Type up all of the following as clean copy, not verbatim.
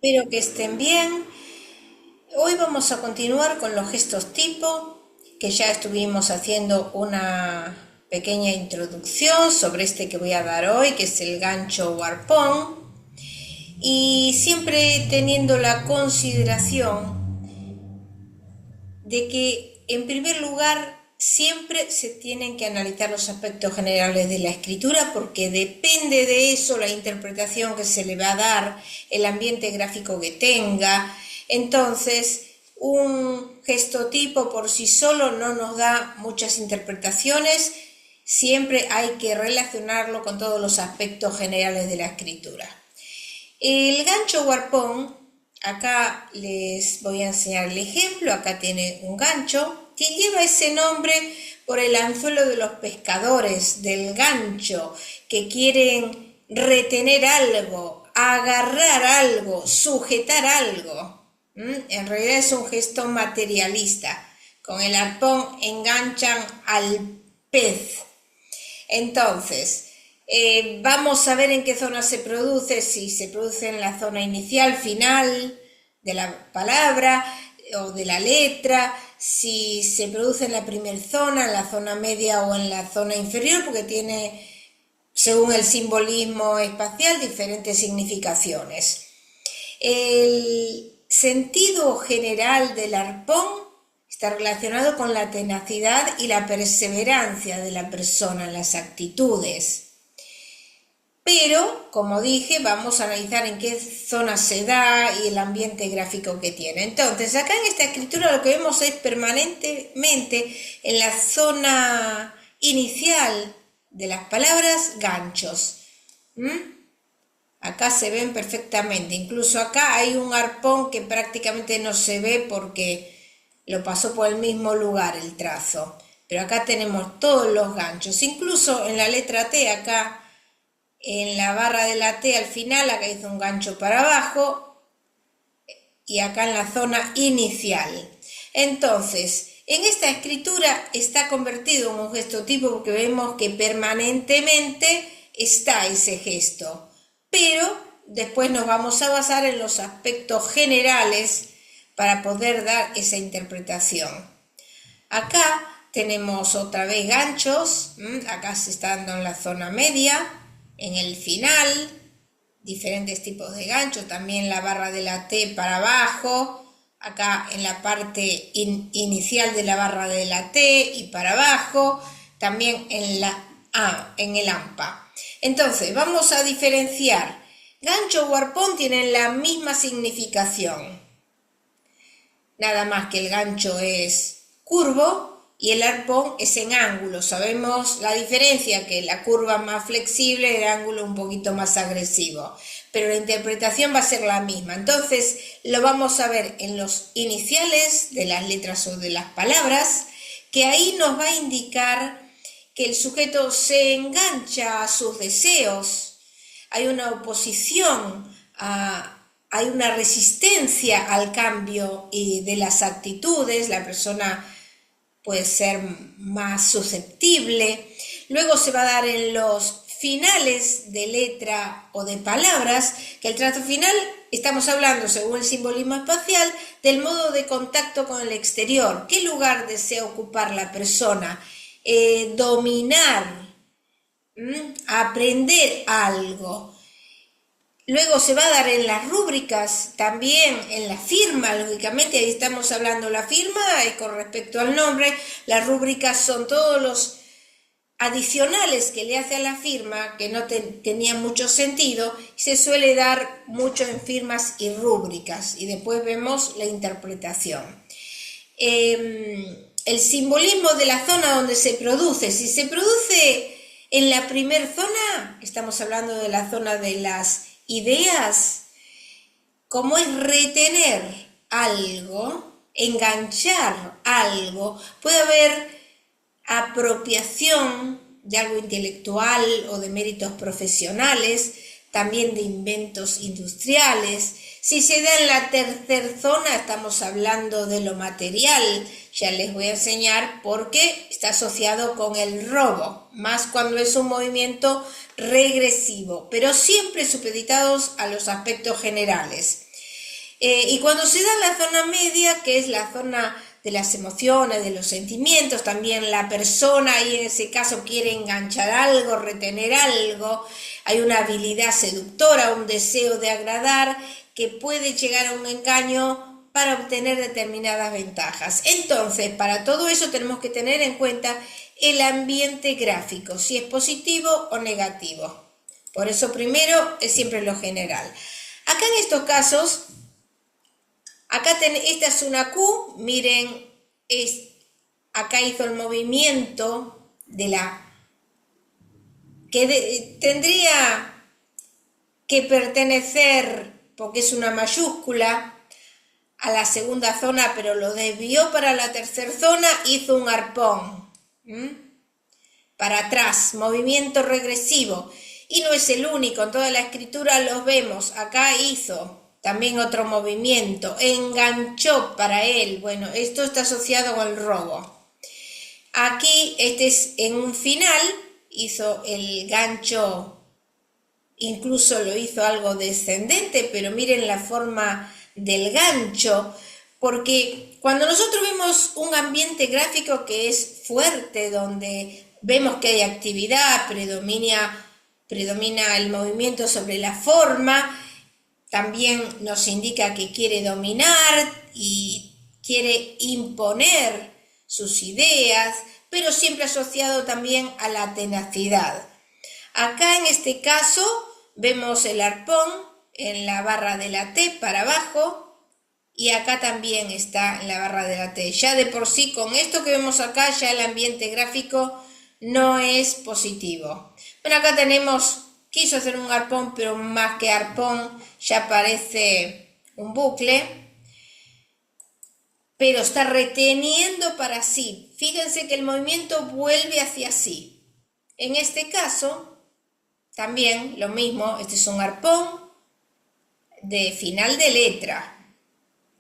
Espero que estén bien. Hoy vamos a continuar con los gestos tipo, que ya estuvimos haciendo una pequeña introducción sobre este que voy a dar hoy, que es el gancho o arpón, y siempre teniendo la consideración de que, en primer lugar, siempre se tienen que analizar los aspectos generales de la escritura porque depende de eso la interpretación que se le va a dar, el ambiente gráfico que tenga. Entonces, un gestotipo por sí solo no nos da muchas interpretaciones, siempre hay que relacionarlo con todos los aspectos generales de la escritura. El gancho o arpón, acá les voy a enseñar el ejemplo, acá tiene un gancho que lleva ese nombre por el anzuelo de los pescadores, del gancho, que quieren retener algo, agarrar algo, sujetar algo. En realidad es un gesto materialista. Con el arpón enganchan al pez. Entonces, vamos a ver en qué zona se produce, si se produce en la zona inicial, final de la palabra o de la letra, si se produce en la primera zona, en la zona media o en la zona inferior, porque tiene, según el simbolismo espacial, diferentes significaciones. El sentido general del arpón está relacionado con la tenacidad y la perseverancia de la persona en las actitudes. Pero, como dije, vamos a analizar en qué zona se da y el ambiente gráfico que tiene. Entonces, acá en esta escritura lo que vemos es permanentemente en la zona inicial de las palabras ganchos. Acá se ven perfectamente, incluso acá hay un arpón que prácticamente no se ve porque lo pasó por el mismo lugar el trazo, pero acá tenemos todos los ganchos, incluso en la letra T, acá en la barra de la T al final, acá hizo un gancho para abajo y acá en la zona inicial. Entonces, en esta escritura está convertido en un gesto tipo porque vemos que permanentemente está ese gesto, pero después nos vamos a basar en los aspectos generales para poder dar esa interpretación. Acá tenemos otra vez ganchos, acá se está dando en la zona media, en el final, diferentes tipos de ganchos, también la barra de la T para abajo, acá en la parte inicial de la barra de la T y para abajo, también en la A, en el AMPA. Entonces, vamos a diferenciar. Gancho o arpón tienen la misma significación. Nada más que el gancho es curvo y el arpón es en ángulo. Sabemos la diferencia, que la curva más flexible, el ángulo un poquito más agresivo. Pero la interpretación va a ser la misma. Entonces lo vamos a ver en los iniciales de las letras o de las palabras, que ahí nos va a indicar que el sujeto se engancha a sus deseos, hay una oposición, hay una resistencia al cambio de las actitudes, la persona puede ser más susceptible. Luego se va a dar en los finales de letra o de palabras, que el trazo final, estamos hablando, según el simbolismo espacial, del modo de contacto con el exterior. ¿Qué lugar desea ocupar la persona? Dominar, aprender algo. Luego se va a dar en las rúbricas, también en la firma, lógicamente, ahí estamos hablando de la firma, y con respecto al nombre, las rúbricas son todos los adicionales que le hace a la firma, que no tenían mucho sentido, y se suele dar mucho en firmas y rúbricas, y después vemos la interpretación. El simbolismo de la zona donde se produce, si se produce en la primera zona, estamos hablando de la zona de las ideas, como es retener algo, enganchar algo, puede haber apropiación de algo intelectual o de méritos profesionales, también de inventos industriales. Si se da en la tercera zona, estamos hablando de lo material, ya les voy a enseñar por qué está asociado con el robo, más cuando es un movimiento regresivo, pero siempre supeditados a los aspectos generales. Y cuando se da la zona media, que es la zona de las emociones, de los sentimientos, también la persona, y en ese caso quiere enganchar algo, retener algo, hay una habilidad seductora, un deseo de agradar, que puede llegar a un engaño para obtener determinadas ventajas. Entonces, para todo eso tenemos que tener en cuenta el ambiente gráfico, si es positivo o negativo. Por eso primero es siempre lo general. Acá en estos casos, esta es una Q, miren, acá hizo el movimiento de la que tendría que pertenecer, porque es una mayúscula, a la segunda zona, pero lo desvió para la tercera zona, hizo un arpón, para atrás, movimiento regresivo. Y no es el único, en toda la escritura los vemos. Acá hizo también otro movimiento, enganchó para él. Bueno, esto está asociado con el robo. Aquí, este es en un final, hizo el gancho, incluso lo hizo algo descendente, pero miren la forma del gancho, porque cuando nosotros vemos un ambiente gráfico que es fuerte, donde vemos que hay actividad, predomina el movimiento sobre la forma, también nos indica que quiere dominar y quiere imponer sus ideas, pero siempre asociado también a la tenacidad. Acá en este caso vemos el arpón en la barra de la T para abajo, y acá también está en la barra de la T. Ya de por sí, con esto que vemos acá, ya el ambiente gráfico no es positivo. Bueno, acá quiso hacer un arpón, pero más que arpón, ya parece un bucle, pero está reteniendo para sí. Fíjense que el movimiento vuelve hacia sí. En este caso, también lo mismo, este es un arpón de final de letra.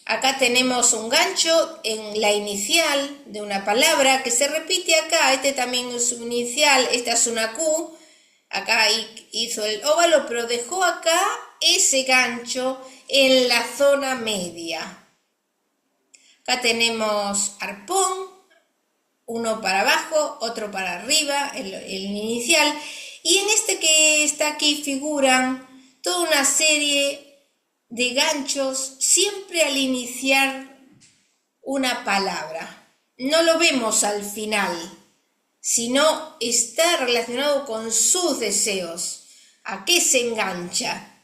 Acá tenemos un gancho en la inicial de una palabra que se repite acá. Este también es un inicial, esta es una Q. Acá hizo el óvalo, pero dejó acá ese gancho en la zona media. Acá tenemos arpón, uno para abajo, otro para arriba, el inicial. Y en este que está aquí figuran toda una serie de ganchos siempre al iniciar una palabra. No lo vemos al final, sino está relacionado con sus deseos. ¿A qué se engancha?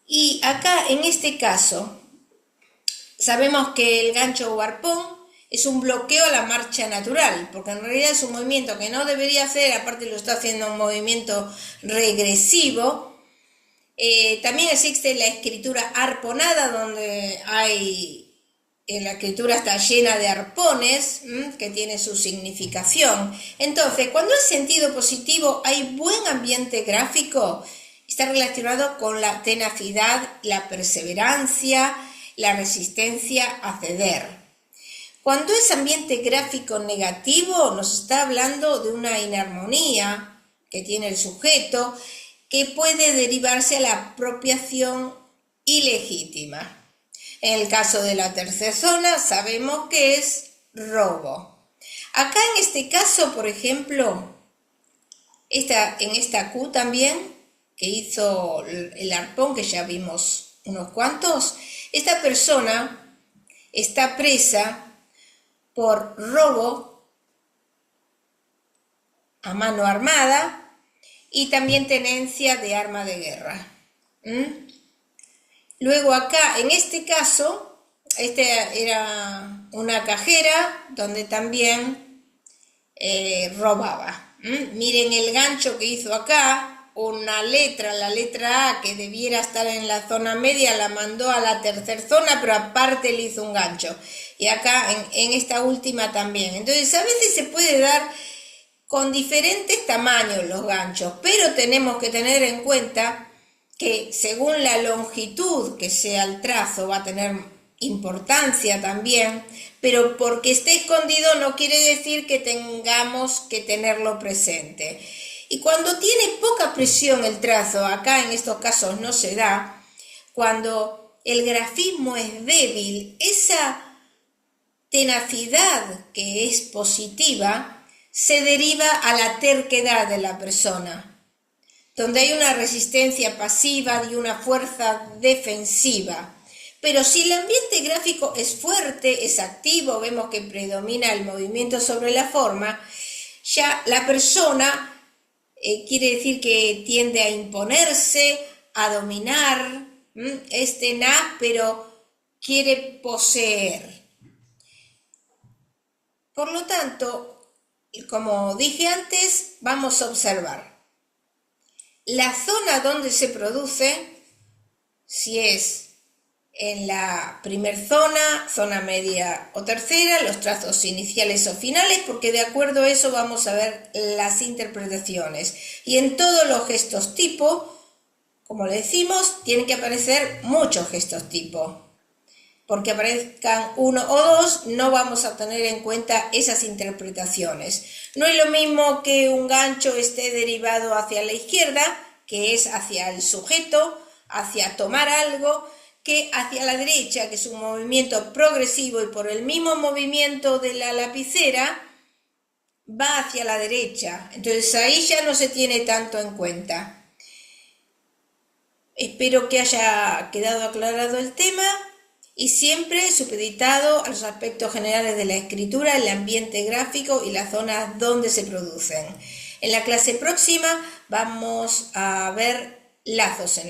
Y acá, en este caso, sabemos que el gancho o arpón es un bloqueo a la marcha natural, porque en realidad es un movimiento que no debería hacer, aparte lo está haciendo un movimiento regresivo. También existe la escritura arponada, donde la escritura está llena de arpones, que tiene su significación. Entonces, cuando es sentido positivo, hay buen ambiente gráfico, está relacionado con la tenacidad, la perseverancia, la resistencia a ceder. Cuando es ambiente gráfico negativo, nos está hablando de una inarmonía que tiene el sujeto, que puede derivarse a la apropiación ilegítima. En el caso de la tercera zona, sabemos que es robo. Acá en este caso, por ejemplo, en esta Q también, que hizo el arpón, que ya vimos unos cuantos, esta persona está presa por robo a mano armada y también tenencia de arma de guerra. Luego acá, en este caso, era una cajera donde también robaba. Miren el gancho que hizo acá, una letra, la letra A, que debiera estar en la zona media, la mandó a la tercera zona, pero aparte le hizo un gancho. Y acá en esta última también. Entonces a veces se puede dar con diferentes tamaños los ganchos, pero tenemos que tener en cuenta que según la longitud que sea el trazo va a tener importancia también, pero porque esté escondido no quiere decir que tengamos que tenerlo presente. Y cuando tiene poca presión el trazo, acá en estos casos no se da, cuando el grafismo es débil, esa tenacidad que es positiva se deriva a la terquedad de la persona, donde hay una resistencia pasiva y una fuerza defensiva. Pero si el ambiente gráfico es fuerte, es activo, vemos que predomina el movimiento sobre la forma, ya la persona quiere decir que tiende a imponerse, a dominar, es tenaz, pero quiere poseer. Por lo tanto, como dije antes, vamos a observar la zona donde se produce, si es en la primer zona media o tercera, los trazos iniciales o finales, porque de acuerdo a eso vamos a ver las interpretaciones. Y en todos los gestos tipo, como le decimos, tienen que aparecer muchos gestos tipo. Porque aparezcan uno o dos, no vamos a tener en cuenta esas interpretaciones. No es lo mismo que un gancho esté derivado hacia la izquierda, que es hacia el sujeto, hacia tomar algo, que hacia la derecha, que es un movimiento progresivo y por el mismo movimiento de la lapicera va hacia la derecha. Entonces ahí ya no se tiene tanto en cuenta. Espero que haya quedado aclarado el tema y siempre supeditado a los aspectos generales de la escritura, el ambiente gráfico y las zonas donde se producen. En la clase próxima vamos a ver lazos en